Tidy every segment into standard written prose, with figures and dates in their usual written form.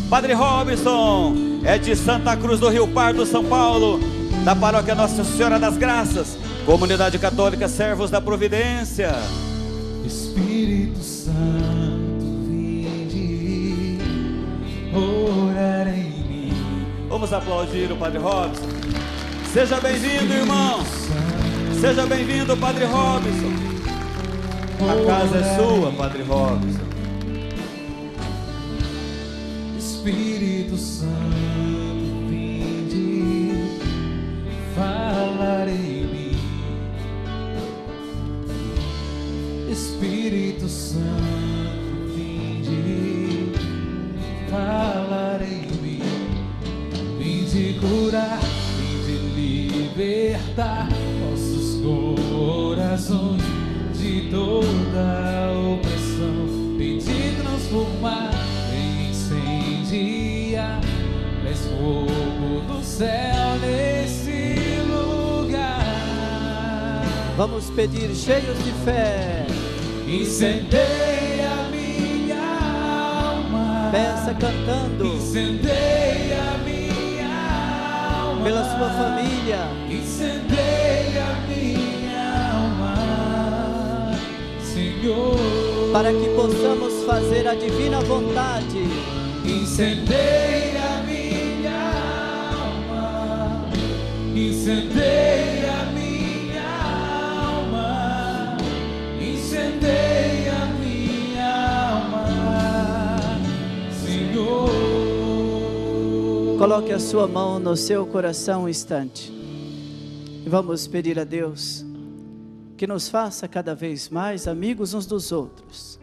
Padre Robson é de Santa Cruz do Rio Pardo, São Paulo, da paróquia Nossa Senhora das Graças, Comunidade Católica Servos da Providência. Espírito Santo, vinde orar em mim. Vamos aplaudir o Padre Robson. Seja bem-vindo, irmão. Seja bem-vindo, Padre Robson. A casa é sua, Padre Robson. Espírito Santo, vinde falar em mim. Espírito Santo, vinde falar em mim. Vinde curar, vinde libertar nossos corações de toda opressão. Vinde transformar, incendiar, traz fogo do céu nesse lugar. Vamos pedir cheios de fé. Incendeia minha alma. Peça cantando. Incendeia minha alma. Pela sua família. Incendeia minha alma, Senhor. Para que possamos fazer a divina vontade. Incendeia minha alma. Incendeia minha alma. Incendeia minha alma, Senhor. Coloque a sua mão no seu coração um instante. E vamos pedir a Deus que nos faça cada vez mais amigos uns dos outros.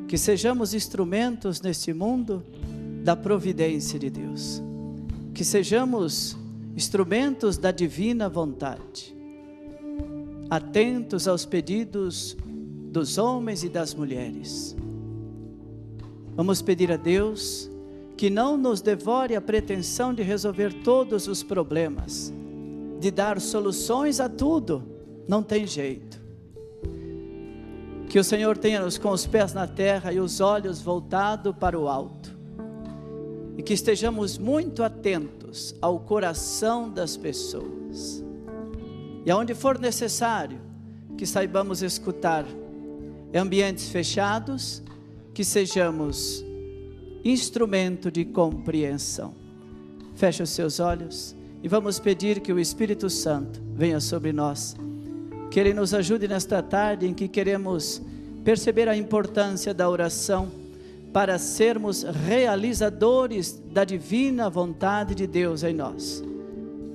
Que sejamos instrumentos neste mundo da providência de Deus. Que sejamos instrumentos da divina vontade. Atentos aos pedidos dos homens e das mulheres. Vamos pedir a Deus que não nos devore a pretensão de resolver todos os problemas, de dar soluções a tudo. Não tem jeito. Que o Senhor tenha-nos com os pés na terra e os olhos voltados para o alto. E que estejamos muito atentos ao coração das pessoas. E aonde for necessário, que saibamos escutar. Em ambientes fechados, que sejamos instrumento de compreensão. Feche os seus olhos e vamos pedir que o Espírito Santo venha sobre nós. Que Ele nos ajude nesta tarde em que queremos perceber a importância da oração para sermos realizadores da divina vontade de Deus em nós.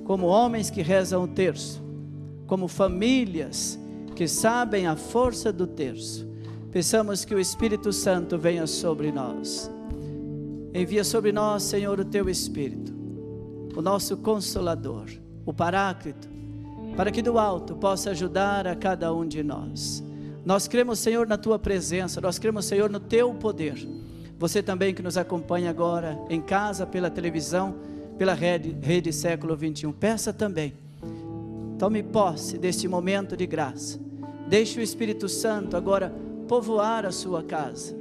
Como homens que rezam o terço, como famílias que sabem a força do terço, peçamos que o Espírito Santo venha sobre nós. Envia sobre nós, Senhor, o Teu Espírito, o nosso Consolador, o Paráclito, para que do alto possa ajudar a cada um de nós. Nós cremos, Senhor, na Tua presença, nós cremos, Senhor, no Teu poder. Você também que nos acompanha agora em casa, pela televisão, pela rede Século 21, peça também. Tome posse deste momento de graça. Deixe o Espírito Santo agora povoar a sua casa.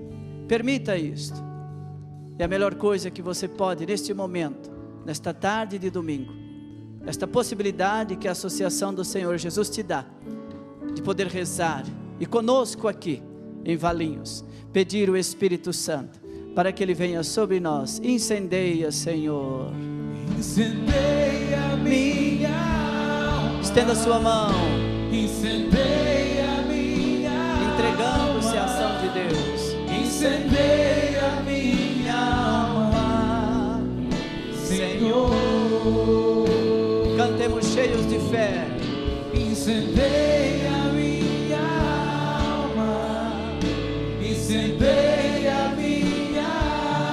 Permita isto. É a melhor coisa que você pode neste momento, nesta tarde de domingo. Esta possibilidade que a Associação do Senhor Jesus te dá, de poder rezar, e conosco aqui, em Valinhos, pedir o Espírito Santo, para que Ele venha sobre nós. Incendeia, Senhor. Incendeia minha alma. Estenda a sua mão. Incendeia minha alma. Entregando-se à ação de Deus. Incendeia minha alma, Senhor. Cantemos cheios de fé. Incendeia minha alma. Incendeia minha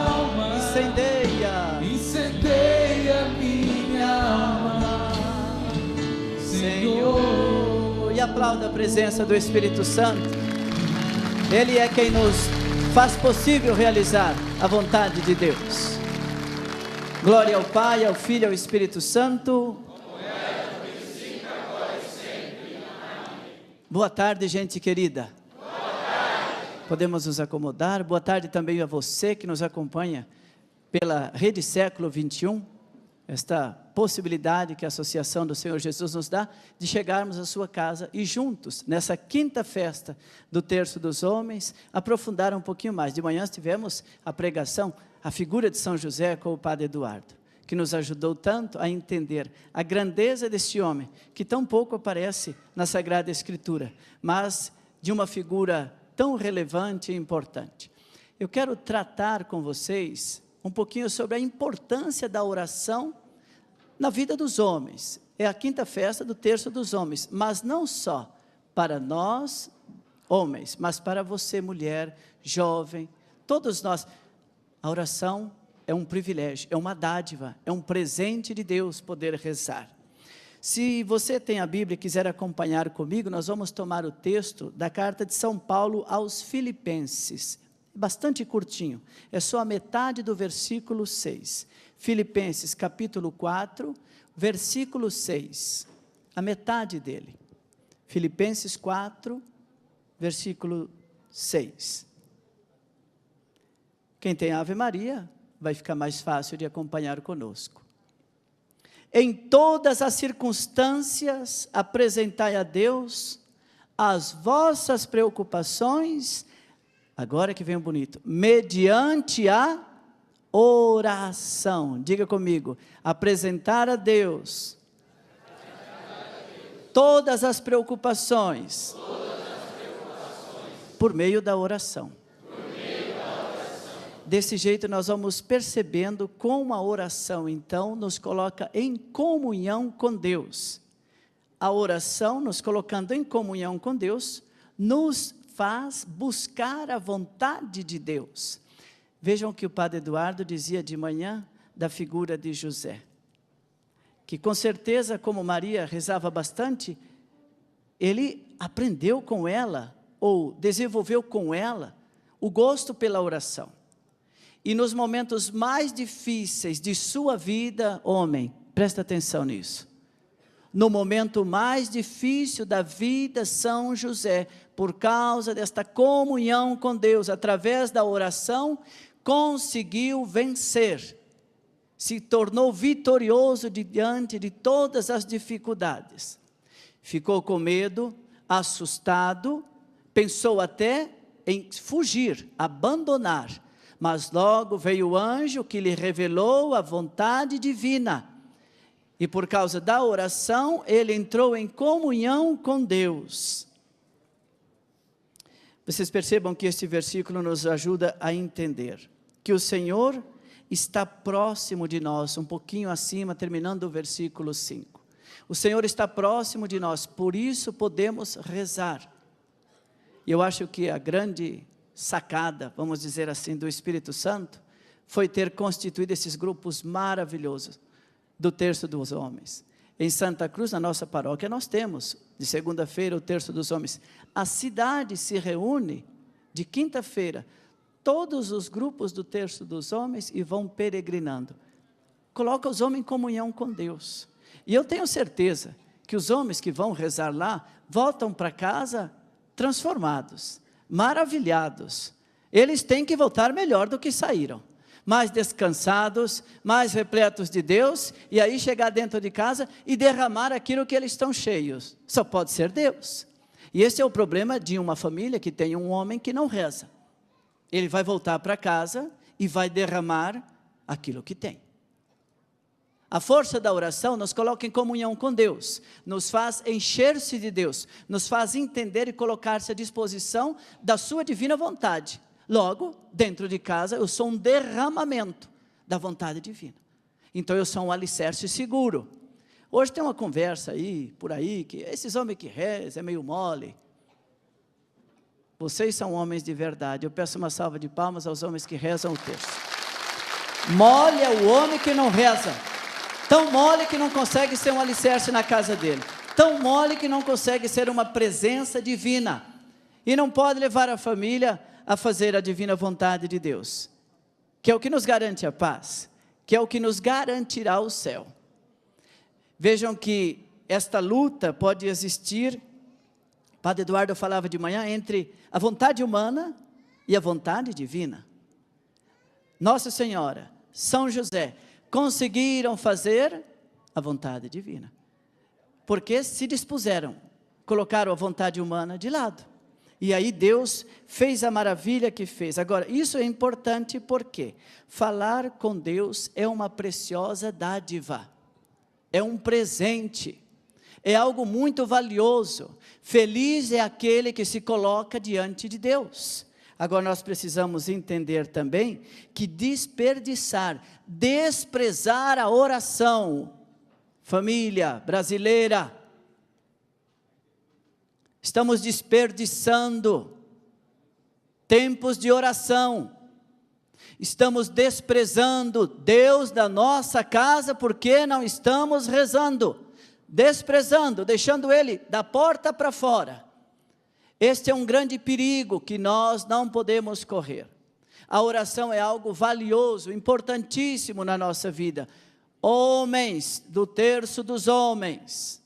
alma. Incendeia. Incendeia minha alma, Senhor. E aplauda a presença do Espírito Santo. Ele é quem nos faz possível realizar a vontade de Deus. Glória ao Pai, ao Filho e ao Espírito Santo. Boa tarde, gente querida. Boa tarde. Podemos nos acomodar. Boa tarde também a você que nos acompanha pela Rede Século XXI, esta possibilidade que a Associação do Senhor Jesus nos dá, de chegarmos à sua casa e juntos, nessa quinta festa do Terço dos Homens, aprofundar um pouquinho mais. De manhã tivemos a pregação, a figura de São José com o Padre Eduardo, que nos ajudou tanto a entender a grandeza desse homem, que tão pouco aparece na Sagrada Escritura, mas de uma figura tão relevante e importante. Eu quero tratar com vocês um pouquinho sobre a importância da oração na vida dos homens. É a quinta festa do Terço dos Homens, mas não só para nós, homens, mas para você, mulher, jovem, todos nós. A oração é um privilégio, é uma dádiva, é um presente de Deus poder rezar. Se você tem a Bíblia e quiser acompanhar comigo, nós vamos tomar o texto da carta de São Paulo aos Filipenses, bastante curtinho, é só a metade do versículo 6. Filipenses capítulo 4, versículo 6, a metade dele. Filipenses 4, versículo 6. Quem tem Ave Maria, vai ficar mais fácil de acompanhar conosco. Em todas as circunstâncias, apresentai a Deus as vossas preocupações, agora que vem o bonito, mediante a oração. Diga comigo, apresentar a Deus todas as preocupações, por meio da oração. Desse jeito nós vamos percebendo como a oração então nos coloca em comunhão com Deus. A oração, nos colocando em comunhão com Deus, nos faz buscar a vontade de Deus. Vejam o que o Padre Eduardo dizia de manhã da figura de José, que com certeza, como Maria rezava bastante, ele aprendeu com ela, ou desenvolveu com ela, o gosto pela oração. E nos momentos mais difíceis de sua vida, homem, presta atenção nisso. No momento mais difícil da vida, São José, por causa desta comunhão com Deus, através da oração, conseguiu vencer. Se tornou vitorioso diante de todas as dificuldades. Ficou com medo, assustado, pensou até em fugir, abandonar. Mas logo veio o anjo que lhe revelou a vontade divina. E por causa da oração, ele entrou em comunhão com Deus. Vocês percebam que este versículo nos ajuda a entender que o Senhor está próximo de nós, um pouquinho acima, terminando o versículo 5. O Senhor está próximo de nós, por isso podemos rezar. E eu acho que a grande sacada, vamos dizer assim, do Espírito Santo, foi ter constituído esses grupos maravilhosos do Terço dos Homens. Em Santa Cruz, na nossa paróquia, nós temos, de segunda-feira, o Terço dos Homens. A cidade se reúne, de quinta-feira, todos os grupos do Terço dos Homens e vão peregrinando. Coloca os homens em comunhão com Deus. E eu tenho certeza que os homens que vão rezar lá, voltam para casa transformados, maravilhados. Eles têm que voltar melhor do que saíram, mais descansados, mais repletos de Deus, e aí chegar dentro de casa e derramar aquilo que eles estão cheios. Só pode ser Deus. E esse é o problema de uma família que tem um homem que não reza. Ele vai voltar para casa e vai derramar aquilo que tem. A força da oração nos coloca em comunhão com Deus, nos faz encher-se de Deus, nos faz entender e colocar-se à disposição da sua divina vontade. Logo, dentro de casa, eu sou um derramamento da vontade divina. Então, eu sou um alicerce seguro. Hoje tem uma conversa aí, por aí, que esses homens que rezam é meio mole. Vocês são homens de verdade. Eu peço uma salva de palmas aos homens que rezam o texto. Mole é o homem que não reza. Tão mole que não consegue ser um alicerce na casa dele. Tão mole que não consegue ser uma presença divina. E não pode levar a família a fazer a divina vontade de Deus. Que é o que nos garante a paz. Que é o que nos garantirá o céu. Vejam que esta luta pode existir. Padre Eduardo falava de manhã entre a vontade humana e a vontade divina. Nossa Senhora São José, conseguiram fazer a vontade divina. Porque se dispuseram, colocaram a vontade humana de lado. E aí Deus fez a maravilha que fez. Agora, isso é importante porque falar com Deus é uma preciosa dádiva. É um presente. É algo muito valioso. Feliz é aquele que se coloca diante de Deus. Agora nós precisamos entender também que desprezar a oração, família brasileira, estamos desperdiçando tempos de oração, estamos desprezando Deus da nossa casa porque não estamos rezando, desprezando, deixando Ele da porta para fora. Este é um grande perigo que nós não podemos correr. A oração é algo valioso, importantíssimo na nossa vida. Homens, do terço dos homens,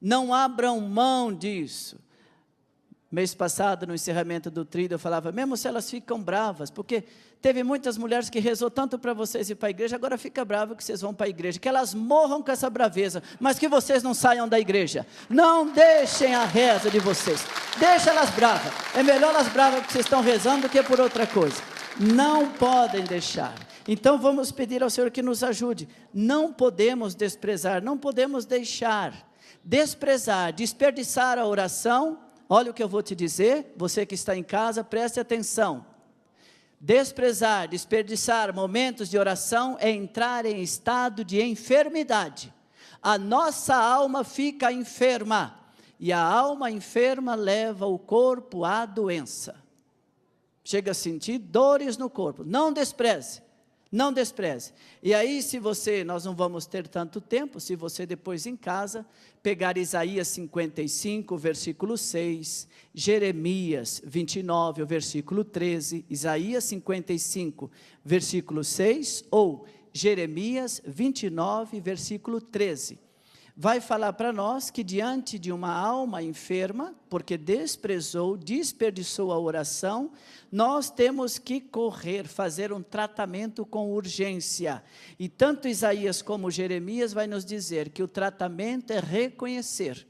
não abram mão disso. Mês passado, no encerramento do tríduo, eu falava, mesmo se elas ficam bravas, porque teve muitas mulheres que rezou tanto para vocês ir para a igreja, agora fica brava que vocês vão para a igreja, que elas morram com essa braveza, mas que vocês não saiam da igreja. Não deixem a reza de vocês, deixa elas bravas, é melhor elas bravas porque vocês estão rezando do que por outra coisa. Não podem deixar. Então vamos pedir ao Senhor que nos ajude. Não podemos desprezar, não podemos deixar, desprezar, desperdiçar a oração. Olha o que eu vou te dizer, você que está em casa, preste atenção. Desprezar, desperdiçar momentos de oração é entrar em estado de enfermidade. A nossa alma fica enferma, e a alma enferma leva o corpo à doença. Chega a sentir dores no corpo, não despreze. Não despreze. E aí nós não vamos ter tanto tempo, se você depois em casa, pegar Isaías 55, versículo 6, Jeremias 29, o versículo 13, Isaías 55, versículo 6, ou Jeremias 29, versículo 13. Vai falar para nós que diante de uma alma enferma, porque desperdiçou a oração, nós temos que correr, fazer um tratamento com urgência. E tanto Isaías como Jeremias vai nos dizer que o tratamento é reconhecer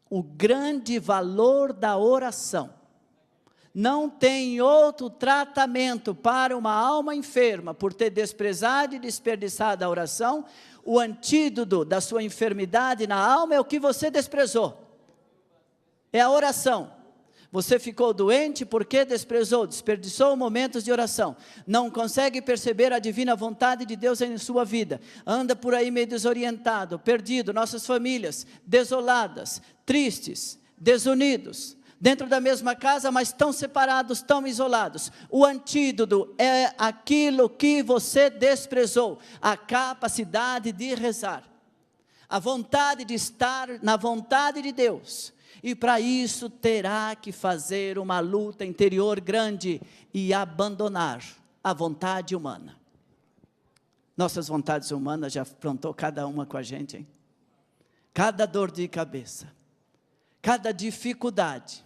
o grande valor da oração. Não tem outro tratamento para uma alma enferma, por ter desprezado e desperdiçado a oração. O antídoto da sua enfermidade na alma é o que você desprezou. É a oração. Você ficou doente porque desperdiçou momentos de oração. Não consegue perceber a divina vontade de Deus em sua vida. Anda por aí meio desorientado, perdido, nossas famílias desoladas, tristes, desunidos. Dentro da mesma casa, mas tão separados, tão isolados. O antídoto é aquilo que você desprezou, a capacidade de rezar, a vontade de estar na vontade de Deus. E para isso terá que fazer uma luta interior grande e abandonar a vontade humana. Nossas vontades humanas já afrontou cada uma com a gente, hein? Cada dor de cabeça, cada dificuldade.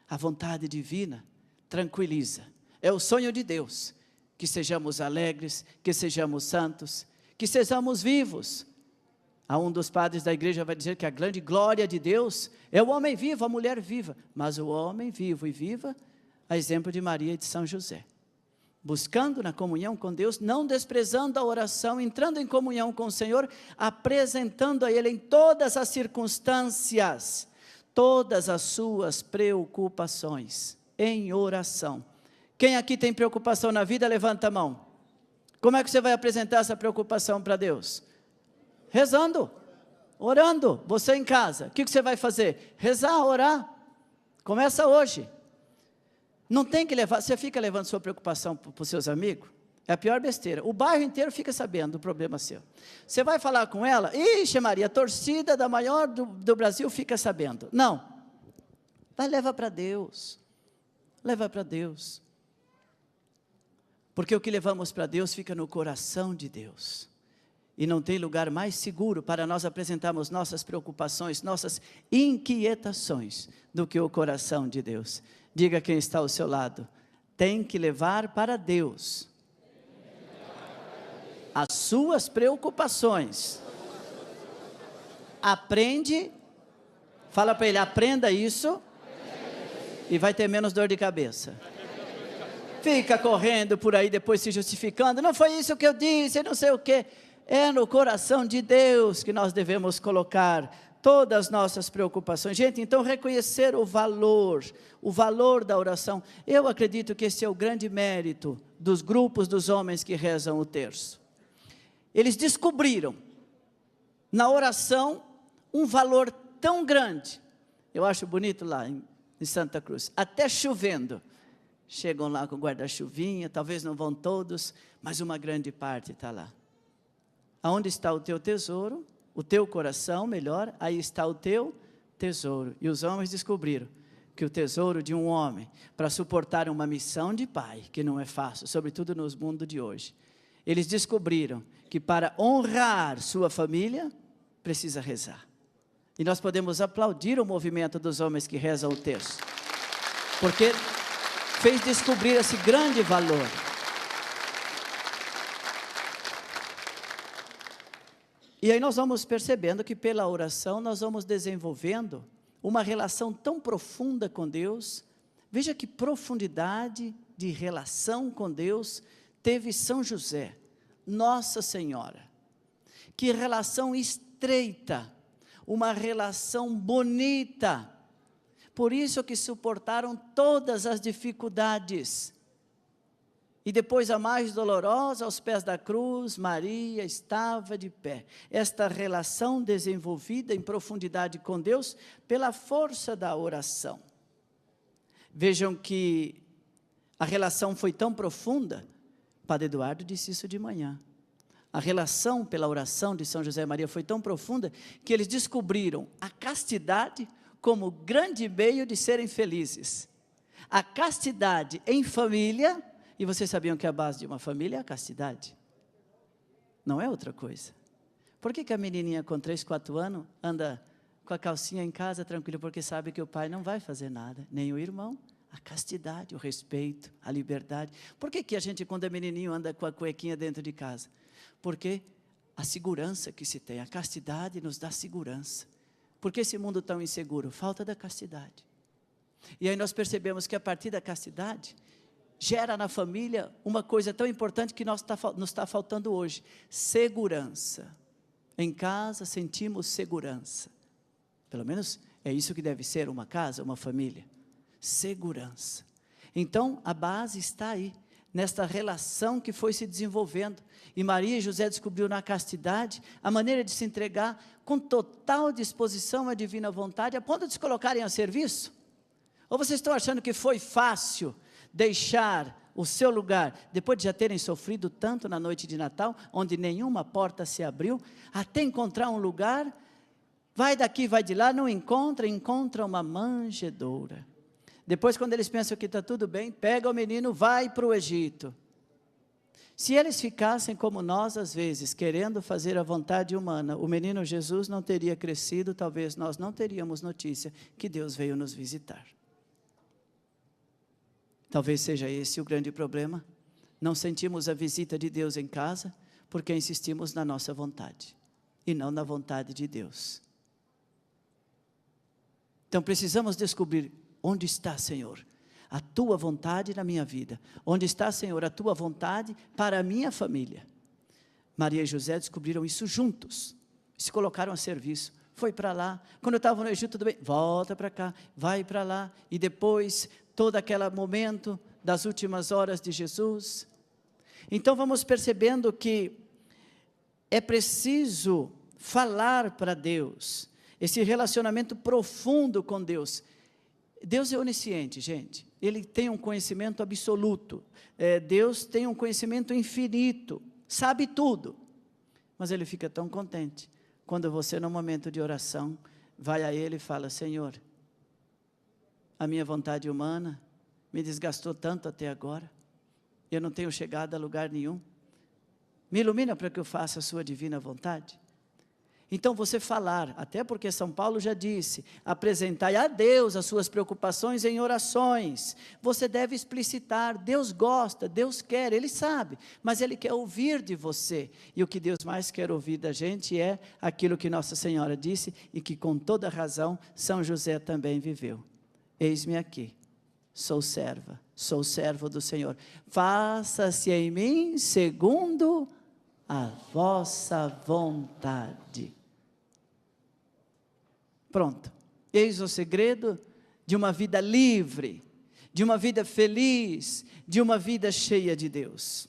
A vontade divina tranquiliza. É o sonho de Deus, que sejamos alegres, que sejamos santos, que sejamos vivos. A um dos padres da igreja vai dizer que a grande glória de Deus é o homem vivo, a mulher viva. Mas o homem vivo e viva, a exemplo de Maria e de São José. Buscando na comunhão com Deus, não desprezando a oração, entrando em comunhão com o Senhor, apresentando a Ele em todas as circunstâncias, todas as suas preocupações, em oração. Quem aqui tem preocupação na vida, levanta a mão. Como é que você vai apresentar essa preocupação para Deus? Rezando, orando. Você em casa, o que você vai fazer? Rezar, orar. Começa hoje. Não tem que levar, você fica levando sua preocupação para os seus amigos? É a pior besteira. O bairro inteiro fica sabendo do problema seu. Você vai falar com ela, ixi Maria, a torcida da maior do Brasil fica sabendo. Não. Vai levar para Deus. Leva para Deus. Porque o que levamos para Deus fica no coração de Deus. E não tem lugar mais seguro para nós apresentarmos nossas preocupações, nossas inquietações, do que o coração de Deus. Diga quem está ao seu lado, tem que levar para Deus. as suas preocupações. Aprende, fala para ele, aprenda isso e vai ter menos dor de cabeça. Fica correndo por aí depois se justificando, não foi isso que eu disse, não sei o quê. É no coração de Deus que nós devemos colocar todas as nossas preocupações. Gente, então reconhecer o valor da oração. Eu acredito que esse é o grande mérito dos grupos dos homens que rezam o terço. Eles descobriram na oração um valor tão grande. Eu acho bonito lá em Santa Cruz, até chovendo, chegam lá com guarda-chuvinha, talvez não vão todos, mas uma grande parte está lá. Aonde está o teu tesouro? O teu coração, melhor, aí está o teu tesouro. E os homens descobriram que o tesouro de um homem, para suportar uma missão de pai, que não é fácil, sobretudo no mundo de hoje, eles descobriram que para honrar sua família, precisa rezar. E nós podemos aplaudir o movimento dos homens que rezam o terço, porque fez descobrir esse grande valor. E aí nós vamos percebendo que pela oração nós vamos desenvolvendo uma relação tão profunda com Deus. Veja que profundidade de relação com Deus teve São José, Nossa Senhora. Que relação estreita, uma relação bonita. Por isso que suportaram todas as dificuldades. E depois a mais dolorosa, aos pés da cruz, Maria estava de pé. Esta relação desenvolvida em profundidade com Deus, pela força da oração. Vejam que a relação foi tão profunda, Padre Eduardo disse isso de manhã. A relação pela oração de São José e Maria foi tão profunda, que eles descobriram a castidade como grande meio de serem felizes. A castidade em família. E vocês sabiam que a base de uma família é a castidade? Não é outra coisa. Por que a menininha com 3, 4 anos anda com a calcinha em casa tranquila? Porque sabe que o pai não vai fazer nada, nem o irmão. A castidade, o respeito, a liberdade. Por que a gente, quando é menininho, anda com a cuequinha dentro de casa? Porque a segurança que se tem, a castidade nos dá segurança. Por que esse mundo tão inseguro? Falta da castidade. E aí nós percebemos que a partir da castidade, gera na família uma coisa tão importante que nos está faltando hoje, segurança. Em casa sentimos segurança, pelo menos é isso que deve ser uma casa, uma família, segurança. Então a base está aí, nesta relação que foi se desenvolvendo, e Maria e José descobriu na castidade, a maneira de se entregar, com total disposição à divina vontade, a ponto de se colocarem a serviço. Ou vocês estão achando que foi fácil deixar o seu lugar, depois de já terem sofrido tanto na noite de Natal, onde nenhuma porta se abriu, até encontrar um lugar, vai daqui, vai de lá, não encontra uma manjedoura. Depois, quando eles pensam que está tudo bem, pega o menino, vai para o Egito. Se eles ficassem como nós, às vezes, querendo fazer a vontade humana, o menino Jesus não teria crescido, talvez nós não teríamos notícia que Deus veio nos visitar. Talvez seja esse o grande problema. Não sentimos a visita de Deus em casa, porque insistimos na nossa vontade, e não na vontade de Deus. Então precisamos descobrir, onde está, Senhor, a Tua vontade na minha vida? Onde está, Senhor, a Tua vontade para a minha família? Maria e José descobriram isso juntos, se colocaram a serviço. Foi para lá, quando eu estava no Egito, tudo bem, volta para cá, vai para lá, e depois, todo aquele momento das últimas horas de Jesus. Então vamos percebendo que é preciso falar para Deus, esse relacionamento profundo com Deus. Deus é onisciente, gente, Ele tem um conhecimento absoluto, Deus tem um conhecimento infinito, sabe tudo, mas Ele fica tão contente, quando você no momento de oração, vai a Ele e fala, Senhor, a minha vontade humana me desgastou tanto até agora, eu não tenho chegado a lugar nenhum, me ilumina para que eu faça a sua divina vontade. Então você falar, até porque São Paulo já disse, apresentai a Deus as suas preocupações em orações. Você deve explicitar, Deus gosta, Deus quer, Ele sabe, mas Ele quer ouvir de você. E o que Deus mais quer ouvir da gente é aquilo que Nossa Senhora disse e que com toda razão São José também viveu. Eis-me aqui, sou serva, sou servo do Senhor. Faça-se em mim segundo a vossa vontade. Pronto, eis o segredo de uma vida livre, de uma vida feliz, de uma vida cheia de Deus.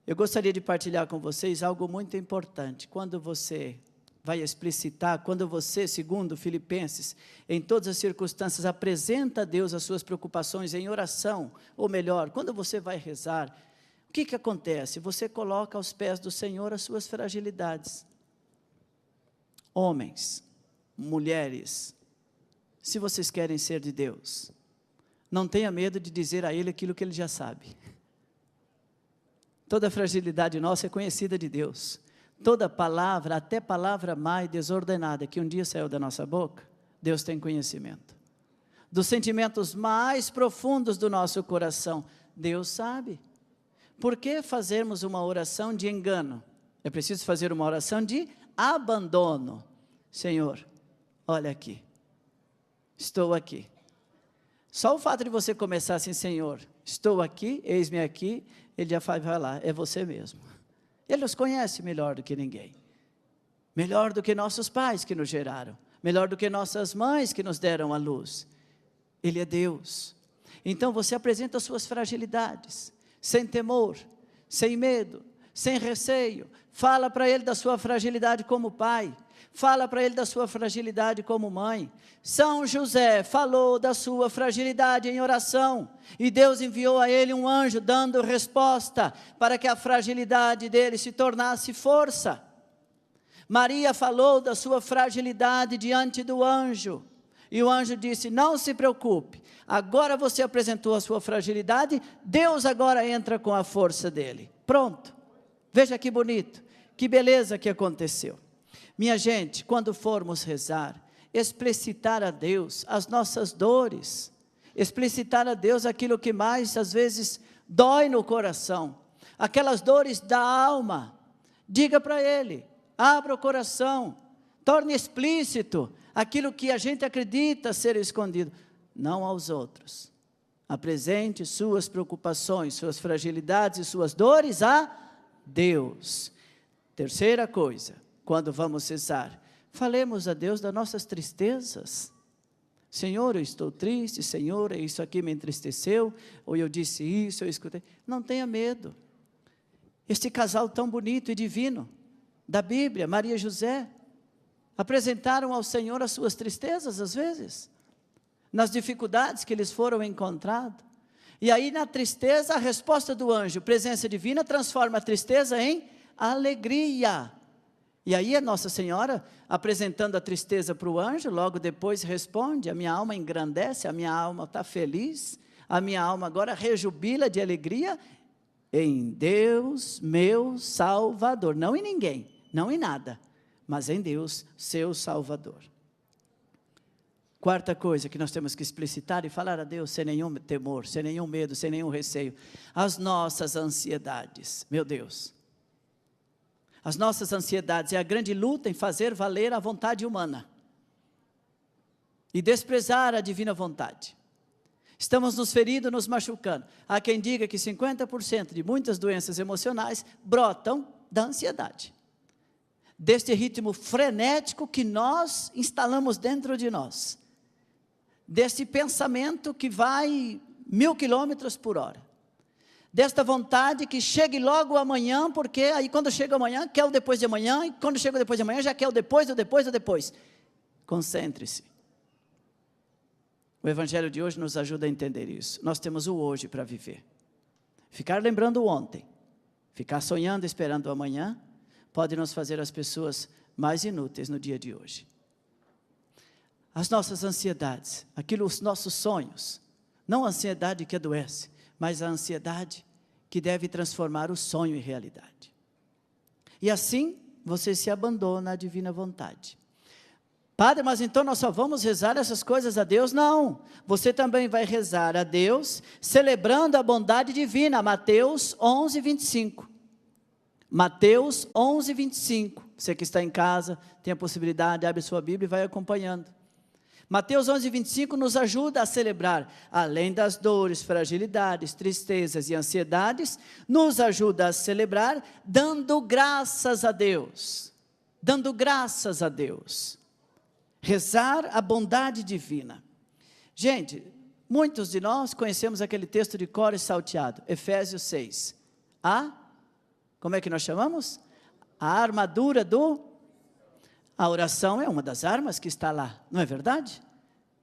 Eu gostaria de partilhar com vocês algo muito importante. Quando você vai explicitar, quando você, segundo Filipenses, em todas as circunstâncias, apresenta a Deus as suas preocupações em oração, ou melhor, quando você vai rezar, o que acontece? Você coloca aos pés do Senhor as suas fragilidades. Homens, mulheres, se vocês querem ser de Deus, não tenha medo de dizer a Ele aquilo que Ele já sabe. Toda fragilidade nossa é conhecida de Deus. Toda palavra, até palavra mais desordenada que um dia saiu da nossa boca, Deus tem conhecimento. Dos sentimentos mais profundos do nosso coração, Deus sabe. Por que fazermos uma oração de engano? É preciso fazer uma oração de abandono. Senhor, olha aqui, estou aqui. Só o fato de você começar assim, Senhor, estou aqui, eis-me aqui, Ele já vai lá, é você mesmo. Ele nos conhece melhor do que ninguém. Melhor do que nossos pais que nos geraram. Melhor do que nossas mães que nos deram a luz. Ele é Deus. Então você apresenta as suas fragilidades, sem temor, sem medo, sem receio. Fala para Ele da sua fragilidade como pai. Fala para Ele da sua fragilidade como mãe. São José falou da sua fragilidade em oração. E Deus enviou a ele um anjo dando resposta para que a fragilidade dele se tornasse força. Maria falou da sua fragilidade diante do anjo. E o anjo disse, não se preocupe. Agora você apresentou a sua fragilidade, Deus agora entra com a força dele. Pronto. Veja que bonito, que beleza que aconteceu. Minha gente, quando formos rezar, explicitar a Deus as nossas dores, explicitar a Deus aquilo que mais às vezes dói no coração, aquelas dores da alma, diga para Ele, abra o coração, torne explícito aquilo que a gente acredita ser escondido, não aos outros. Apresente suas preocupações, suas fragilidades e suas dores a Deus. Terceira coisa, quando vamos cessar, falemos a Deus das nossas tristezas. Senhor, eu estou triste, Senhor, isso aqui me entristeceu, ou eu disse isso, eu escutei. Não tenha medo. Este casal tão bonito e divino, da Bíblia, Maria e José, apresentaram ao Senhor as suas tristezas, às vezes, nas dificuldades que eles foram encontrados. E aí na tristeza, a resposta do anjo, presença divina, transforma a tristeza em alegria. E aí a Nossa Senhora, apresentando a tristeza para o anjo, logo depois responde, a minha alma engrandece, a minha alma está feliz, a minha alma agora rejubila de alegria em Deus, meu Salvador. Não em ninguém, não em nada, mas em Deus, seu Salvador. Quarta coisa que nós temos que explicitar e falar a Deus sem nenhum temor, sem nenhum medo, sem nenhum receio, as nossas ansiedades, meu Deus. As nossas ansiedades é a grande luta em fazer valer a vontade humana e desprezar a divina vontade. Estamos nos ferindo, nos machucando. Há quem diga que 50% de muitas doenças emocionais brotam da ansiedade. Deste ritmo frenético que nós instalamos dentro de nós. Deste pensamento que vai 1000 quilômetros por hora. Desta vontade que chegue logo amanhã, porque aí quando chega amanhã, quer o depois de amanhã, e quando chega o depois de amanhã, já quer o depois, o depois, o depois. Concentre-se. O Evangelho de hoje nos ajuda a entender isso. Nós temos o hoje para viver. Ficar lembrando o ontem, ficar sonhando, esperando o amanhã, pode nos fazer as pessoas mais inúteis no dia de hoje. As nossas ansiedades, os nossos sonhos, não a ansiedade que adoece, mas a ansiedade que deve transformar o sonho em realidade. E assim, você se abandona à divina vontade. Padre, mas então nós só vamos rezar essas coisas a Deus? Não, você também vai rezar a Deus, celebrando a bondade divina, Mateus 11, 25. Mateus 11, 25. Você que está em casa, tem a possibilidade, abre sua Bíblia e vai acompanhando. Mateus 11, 25 nos ajuda a celebrar, além das dores, fragilidades, tristezas e ansiedades, nos ajuda a celebrar dando graças a Deus. Dando graças a Deus. Rezar a bondade divina. Gente, muitos de nós conhecemos aquele texto de cor e salteado, Efésios 6. Como é que nós chamamos? A armadura A oração é uma das armas que está lá, não é verdade?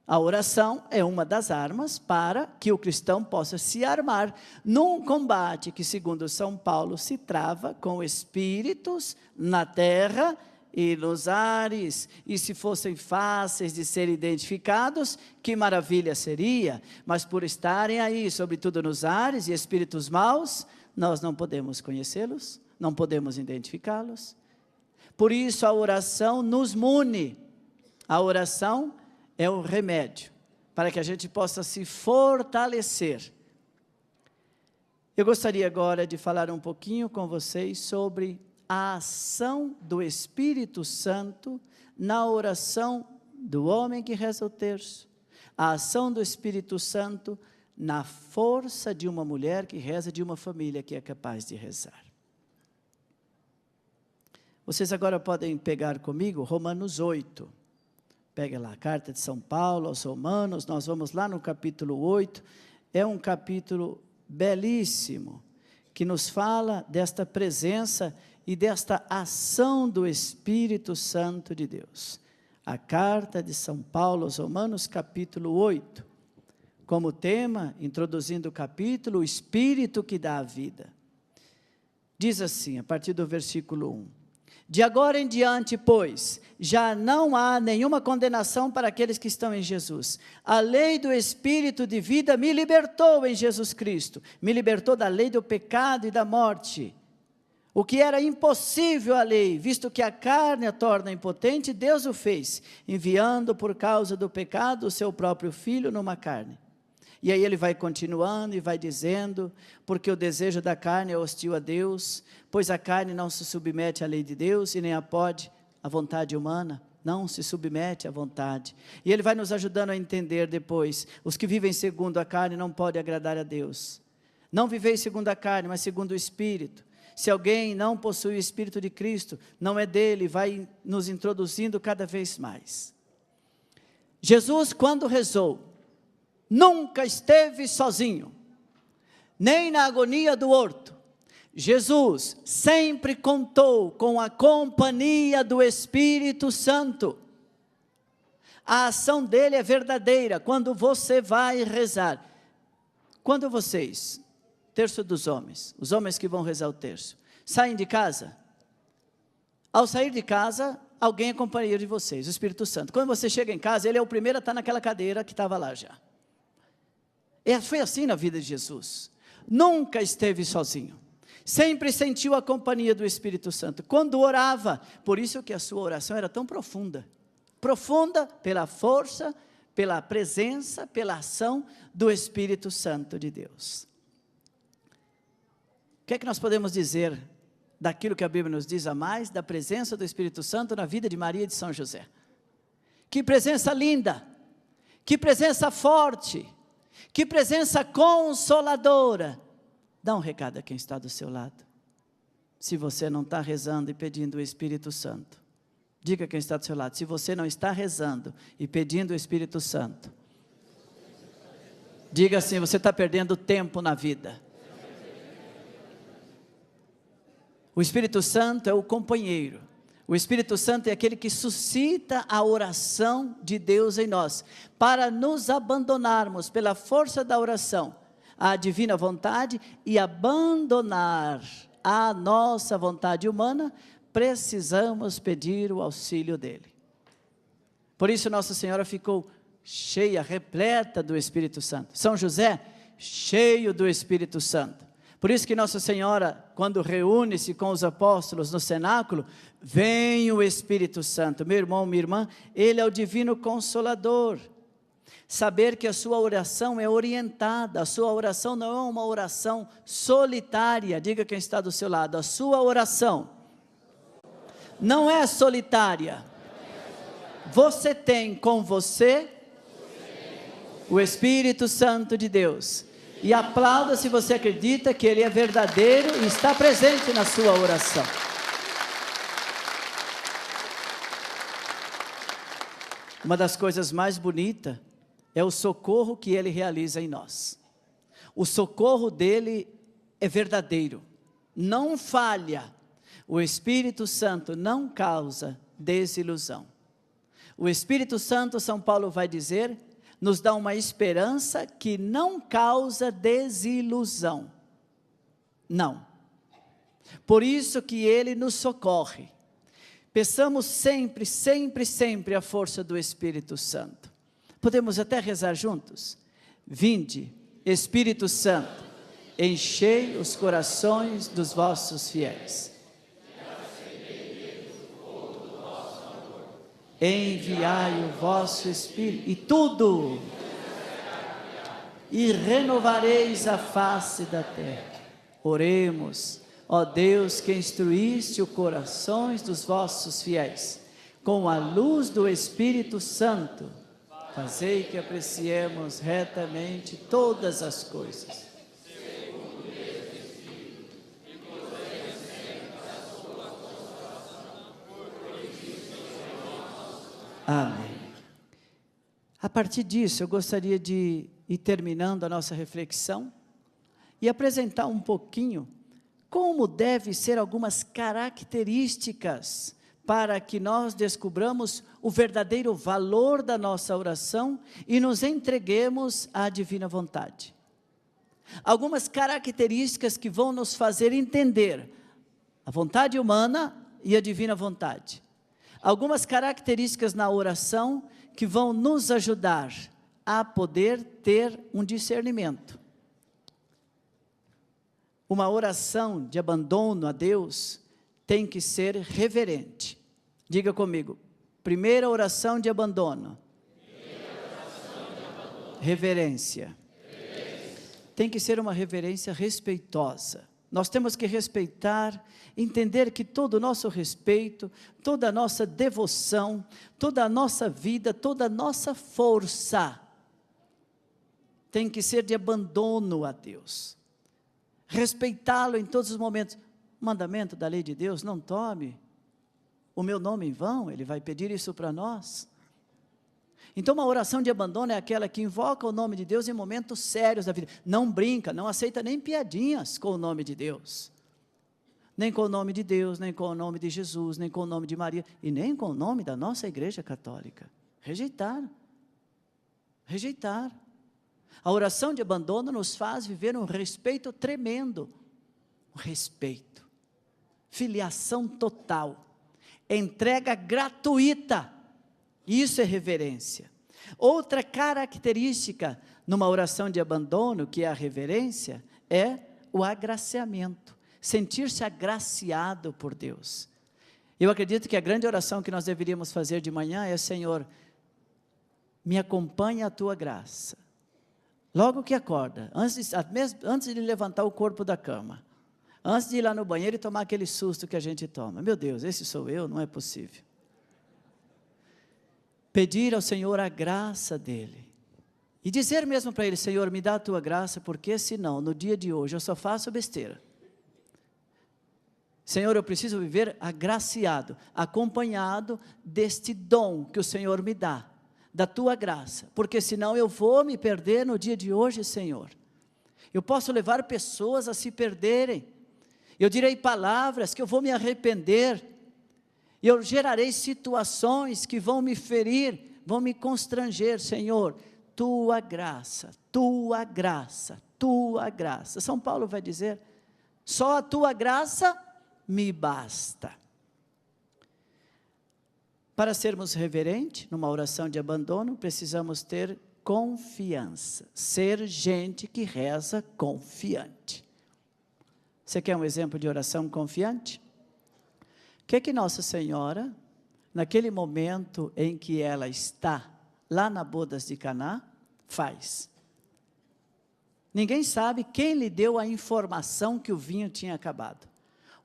A oração é uma das armas para que o cristão possa se armar num combate que, segundo São Paulo, se trava com espíritos na terra e nos ares, e se fossem fáceis de ser identificados, que maravilha seria, mas por estarem aí, sobretudo nos ares e espíritos maus, nós não podemos conhecê-los, não podemos identificá-los. Por isso a oração nos mune, a oração é um remédio, para que a gente possa se fortalecer. Eu gostaria agora de falar um pouquinho com vocês sobre a ação do Espírito Santo na oração do homem que reza o terço, a ação do Espírito Santo na força de uma mulher que reza, de uma família que é capaz de rezar. Vocês agora podem pegar comigo Romanos 8, pega lá a carta de São Paulo aos Romanos, nós vamos lá no capítulo 8, é um capítulo belíssimo, que nos fala desta presença e desta ação do Espírito Santo de Deus. A carta de São Paulo aos Romanos, capítulo 8, como tema, introduzindo o capítulo, o Espírito que dá a vida. Diz assim, a partir do versículo 1, de agora em diante, pois, já não há nenhuma condenação para aqueles que estão em Jesus. A lei do Espírito de vida me libertou em Jesus Cristo, me libertou da lei do pecado e da morte. O que era impossível à lei, visto que a carne a torna impotente, Deus o fez, enviando por causa do pecado o seu próprio Filho numa carne. E aí ele vai continuando e vai dizendo, porque o desejo da carne é hostil a Deus, pois a carne não se submete à lei de Deus e nem a pode, a vontade humana, não se submete à vontade. E ele vai nos ajudando a entender depois, os que vivem segundo a carne não podem agradar a Deus. Não viveis segundo a carne, mas segundo o Espírito. Se alguém não possui o Espírito de Cristo, não é dele, vai nos introduzindo cada vez mais. Jesus, quando rezou, nunca esteve sozinho, nem na agonia do horto. Jesus sempre contou com a companhia do Espírito Santo. A ação dele é verdadeira, quando você vai rezar. Quando vocês, terço dos homens, os homens que vão rezar o terço, saem de casa, ao sair de casa, alguém é companheiro de vocês, o Espírito Santo. Quando você chega em casa, ele é o primeiro a estar naquela cadeira que estava lá já. Foi assim na vida de Jesus, nunca esteve sozinho, sempre sentiu a companhia do Espírito Santo, quando orava, por isso que a sua oração era tão profunda, profunda pela força, pela presença, pela ação do Espírito Santo de Deus. O que é que nós podemos dizer daquilo que a Bíblia nos diz a mais, da presença do Espírito Santo na vida de Maria e de São José? Que presença linda, que presença forte, que presença consoladora. Dá um recado a quem está do seu lado. Se você não está rezando e pedindo o Espírito Santo, diga a quem está do seu lado, se você não está rezando e pedindo o Espírito Santo, diga assim, você está perdendo tempo na vida. O Espírito Santo é o companheiro. O Espírito Santo é aquele que suscita a oração de Deus em nós, para nos abandonarmos pela força da oração, à divina vontade e abandonar a nossa vontade humana, precisamos pedir o auxílio dele. Por isso Nossa Senhora ficou cheia, repleta do Espírito Santo. São José, cheio do Espírito Santo. Por isso que Nossa Senhora, quando reúne-se com os apóstolos no cenáculo, vem o Espírito Santo. Meu irmão, minha irmã, Ele é o divino consolador. Saber que a sua oração é orientada, a sua oração não é uma oração solitária. Diga quem está do seu lado, a sua oração não é solitária. Você tem com você o Espírito Santo de Deus. E aplauda se você acredita que Ele é verdadeiro e está presente na sua oração. Uma das coisas mais bonitas é o socorro que Ele realiza em nós. O socorro dEle é verdadeiro, não falha. O Espírito Santo não causa desilusão. O Espírito Santo, São Paulo vai dizer, nos dá uma esperança que não causa desilusão. Não. Por isso que Ele nos socorre. Peçamos sempre, sempre, sempre a força do Espírito Santo. Podemos até rezar juntos? Vinde, Espírito Santo, enchei os corações dos vossos fiéis. Enviai o vosso Espírito, e renovareis a face da terra. Oremos, ó Deus, que instruíste os corações dos vossos fiéis, com a luz do Espírito Santo, fazei que apreciemos retamente todas as coisas. Amém. A partir disso, eu gostaria de ir terminando a nossa reflexão e apresentar um pouquinho como devem ser algumas características para que nós descubramos o verdadeiro valor da nossa oração e nos entreguemos à divina vontade. Algumas características que vão nos fazer entender a vontade humana e a divina vontade. Algumas características na oração que vão nos ajudar a poder ter um discernimento. Uma oração de abandono a Deus tem que ser reverente. Diga comigo, primeira oração de abandono. Reverência. Tem que ser uma reverência respeitosa. Nós temos que respeitar, entender que todo o nosso respeito, toda a nossa devoção, toda a nossa vida, toda a nossa força tem que ser de abandono a Deus. Respeitá-lo em todos os momentos. Mandamento da lei de Deus, não tome o meu nome em vão, Ele vai pedir isso para nós. Então uma oração de abandono é aquela que invoca o nome de Deus em momentos sérios da vida, não brinca, não aceita nem piadinhas com o nome de Deus, nem com o nome de Deus, nem com o nome de Jesus, nem com o nome de Maria, e nem com o nome da nossa igreja católica. Rejeitar. A oração de abandono nos faz viver um respeito tremendo, um respeito, filiação total, entrega gratuita, isso é reverência. Outra característica numa oração de abandono, que é a reverência, é o agraciamento, sentir-se agraciado por Deus. Eu acredito que a grande oração que nós deveríamos fazer de manhã é: Senhor, me acompanha a tua graça. Logo que acorda, antes de levantar o corpo da cama, antes de ir lá no banheiro e tomar aquele susto que a gente toma. Meu Deus, esse sou eu, não é possível. Pedir ao Senhor a graça dEle. E dizer mesmo para Ele: Senhor, me dá a tua graça, porque senão, no dia de hoje, eu só faço besteira. Senhor, eu preciso viver agraciado, acompanhado deste dom que o Senhor me dá, da tua graça, porque senão eu vou me perder no dia de hoje, Senhor. Eu posso levar pessoas a se perderem, eu direi palavras que eu vou me arrepender, eu gerarei situações que vão me ferir, vão me constranger. Senhor, tua graça, tua graça, tua graça. São Paulo vai dizer: só a tua graça me basta. Para sermos reverentes, numa oração de abandono, precisamos ter confiança, ser gente que reza confiante. Você quer um exemplo de oração confiante? O que Nossa Senhora, naquele momento em que ela está lá na bodas de Caná, faz? Ninguém sabe quem lhe deu a informação que o vinho tinha acabado.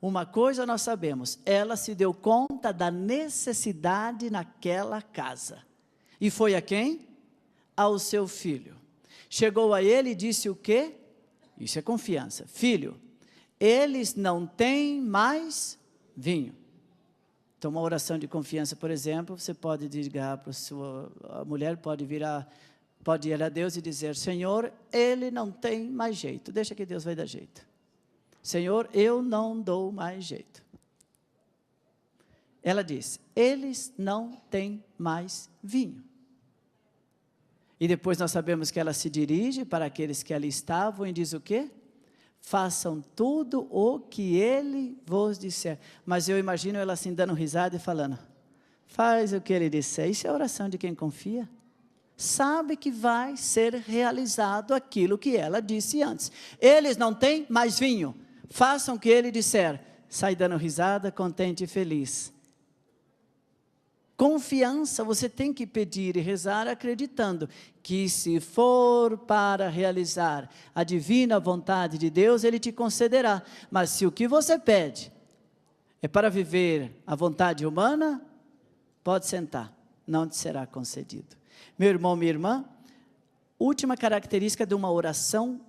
Uma coisa nós sabemos, ela se deu conta da necessidade naquela casa. E foi a quem? Ao seu filho. Chegou a ele e disse o quê? Isso é confiança. Filho, eles não têm mais vinho. Então, uma oração de confiança, por exemplo, você pode ligar para a mulher, pode ir a Deus e dizer, Senhor, ele não tem mais jeito, deixa que Deus vai dar jeito. Senhor, eu não dou mais jeito. Ela diz, eles não têm mais vinho. E depois nós sabemos que ela se dirige para aqueles que ali estavam e diz o quê? Façam tudo o que ele vos disser. Mas eu imagino ela assim dando risada e falando, faz o que ele disser. Isso é a oração de quem confia. Sabe que vai ser realizado aquilo que ela disse antes. Eles não têm mais vinho. Façam o que ele disser. Sai dando risada, contente e feliz. Confiança, você tem que pedir e rezar acreditando que se for para realizar a divina vontade de Deus, Ele te concederá. Mas se o que você pede é para viver a vontade humana, pode sentar, não te será concedido. Meu irmão, minha irmã, última característica de uma oração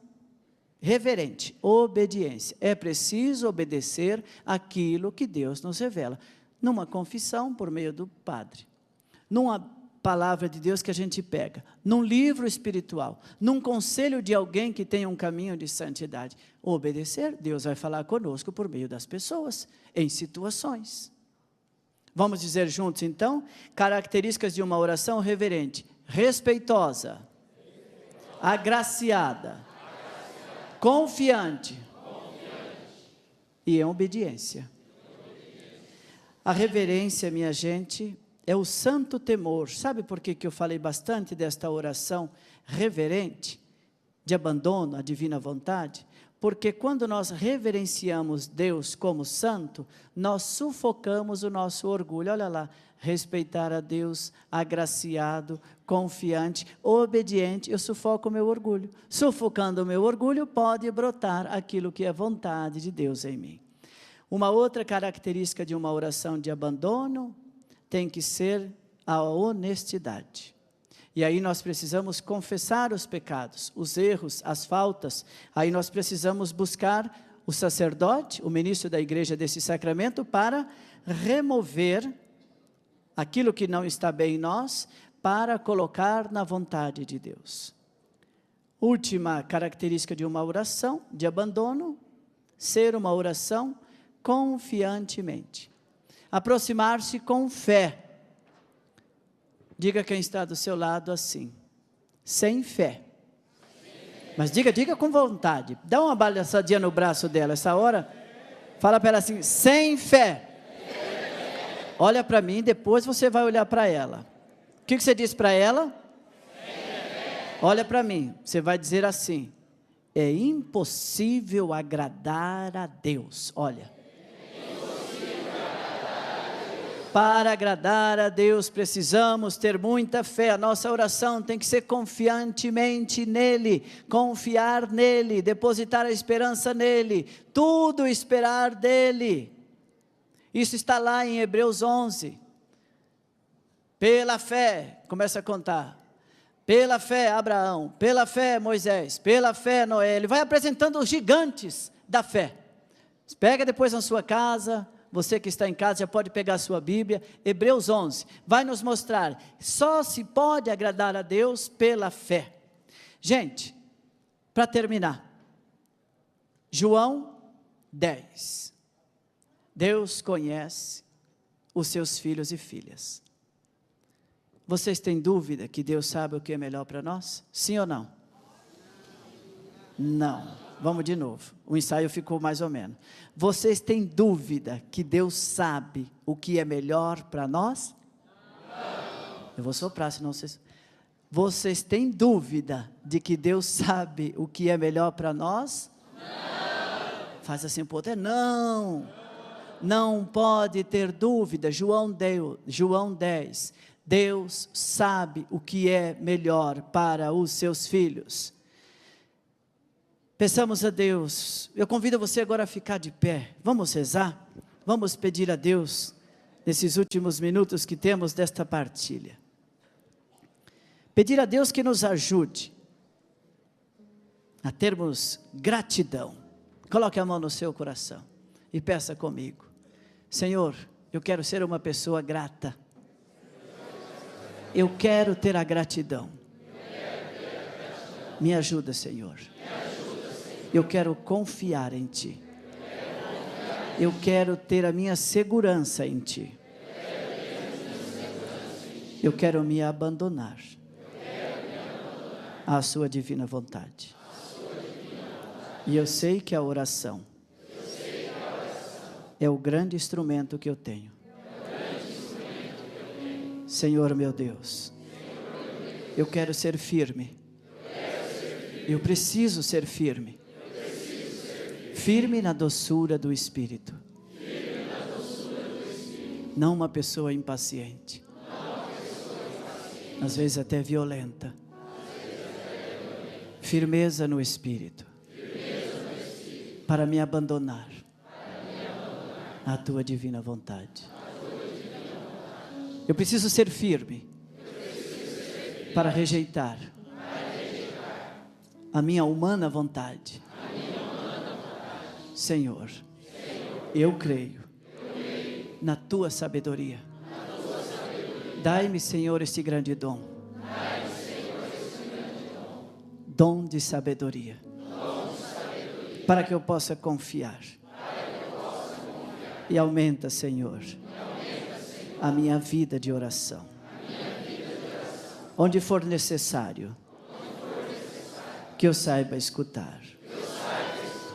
reverente, obediência. É preciso obedecer aquilo que Deus nos revela. Numa confissão por meio do padre, numa palavra de Deus que a gente pega, num livro espiritual, num conselho de alguém que tem um caminho de santidade. Obedecer, Deus vai falar conosco por meio das pessoas, em situações. Vamos dizer juntos então, características de uma oração reverente, respeitosa, agraciada, confiante e em obediência. A reverência, minha gente, é o santo temor. Sabe por que eu falei bastante desta oração reverente, de abandono à divina vontade? Porque quando nós reverenciamos Deus como santo, nós sufocamos o nosso orgulho. Olha lá, respeitar a Deus, agraciado, confiante, obediente, eu sufoco o meu orgulho. Sufocando o meu orgulho, pode brotar aquilo que é vontade de Deus em mim. Uma outra característica de uma oração de abandono tem que ser a honestidade. E aí nós precisamos confessar os pecados, os erros, as faltas. Aí nós precisamos buscar o sacerdote, o ministro da igreja desse sacramento, para remover aquilo que não está bem em nós, para colocar na vontade de Deus. Última característica de uma oração de abandono, ser uma oração confiantemente. Aproximar-se com fé. Diga quem está do seu lado assim, sem fé. Mas diga com vontade. Dá uma balançadinha no braço dela essa hora. Fala para ela assim, sem fé. Olha para mim, depois você vai olhar para ela. O que você diz para ela? Olha para mim, você vai dizer assim, é impossível agradar a Deus. Olha. Para agradar a Deus, precisamos ter muita fé. A nossa oração tem que ser confiantemente nele, confiar nele, depositar a esperança nele, tudo esperar dele. Isso está lá em Hebreus 11. Pela fé, começa a contar. Pela fé, Abraão, pela fé, Moisés, pela fé, Noé. Ele vai apresentando os gigantes da fé. Pega depois na sua casa. Você que está em casa já pode pegar a sua Bíblia, Hebreus 11, vai nos mostrar, só se pode agradar a Deus pela fé. Gente, para terminar, João 10, Deus conhece os seus filhos e filhas. Vocês têm dúvida que Deus sabe o que é melhor para nós? Sim ou não? Não. Vamos de novo, o ensaio ficou mais ou menos. Vocês têm dúvida que Deus sabe o que é melhor para nós? Não. Eu vou soprar, senão vocês... Vocês têm dúvida de que Deus sabe o que é melhor para nós? Não. Faz assim pro outro, não. Não pode ter dúvida. João 10. Deus sabe o que é melhor para os seus filhos. Peçamos a Deus. Eu convido você agora a ficar de pé. Vamos rezar? Vamos pedir a Deus, nesses últimos minutos que temos desta partilha. Pedir a Deus que nos ajude a termos gratidão. Coloque a mão no seu coração e peça comigo. Senhor, eu quero ser uma pessoa grata. Eu quero ter a gratidão. Me ajuda, Senhor. Eu quero confiar em Ti. Eu quero ter a minha segurança em Ti. Eu quero me abandonar à Sua divina vontade. E eu sei que a oração é o grande instrumento que eu tenho. Senhor meu Deus, eu quero ser firme. Eu preciso ser firme. Firme na doçura do Espírito. Não uma pessoa impaciente. Às vezes até violenta. Firmeza no Espírito. Para me abandonar à Tua divina vontade. Eu preciso ser firme para rejeitar a minha humana vontade. Senhor, eu creio na Tua sabedoria. Dai-me, Senhor, este grande dom. Dom de sabedoria. Para que eu possa confiar. E aumenta, Senhor, a minha vida de oração. Onde for necessário, que eu saiba escutar.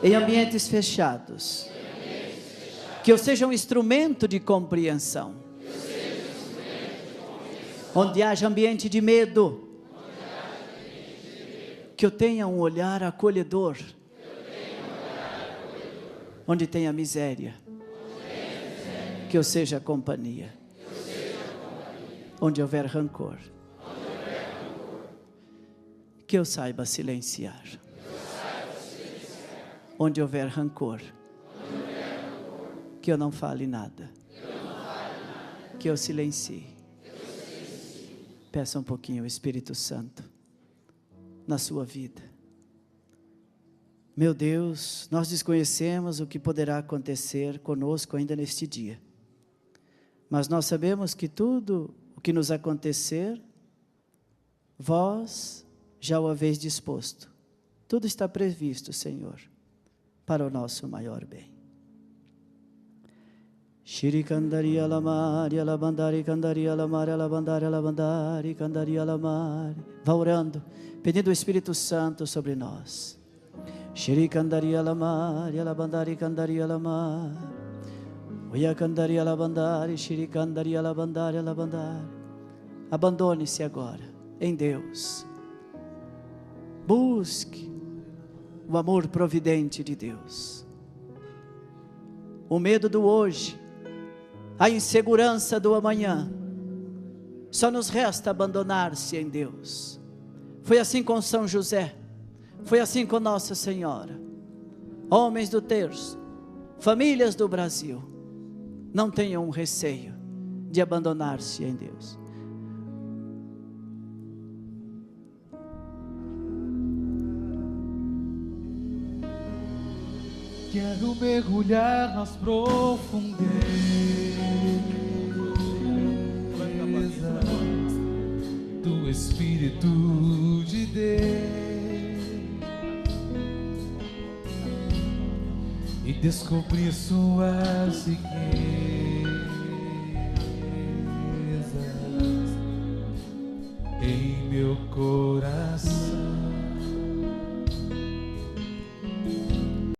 Em ambientes fechados, que eu seja um instrumento de compreensão. Onde haja ambiente de medo, que eu tenha um olhar acolhedor. Onde tenha miséria, que eu seja companhia. Onde houver rancor, que eu saiba silenciar. Onde houver rancor, que eu não fale nada. Que eu silencie. Peça um pouquinho o Espírito Santo na sua vida. Meu Deus, nós desconhecemos o que poderá acontecer conosco ainda neste dia. Mas nós sabemos que tudo o que nos acontecer, vós já o haveis disposto. Tudo está previsto, Senhor, para o nosso maior bem. Shri Kandaria Lamari, Alabandari Kandaria Lamari, Alabandari, Alabandari, Kandaria Lamari. Vá orando, pedindo o Espírito Santo sobre nós. Shri Kandaria Lamari, Alabandari Kandaria Lamari. Uya Kandaria Alabandari, Shri Kandaria Alabandari, Alabandari. Abandone-se agora em Deus. Busque o amor providente de Deus. O medo do hoje, a insegurança do amanhã, só nos resta abandonar-se em Deus. Foi assim com São José, foi assim com Nossa Senhora. Homens do terço, famílias do Brasil, não tenham receio de abandonar-se em Deus. Quero mergulhar nas profundezas do Espírito de Deus e descobrir suas riquezas em meu coração.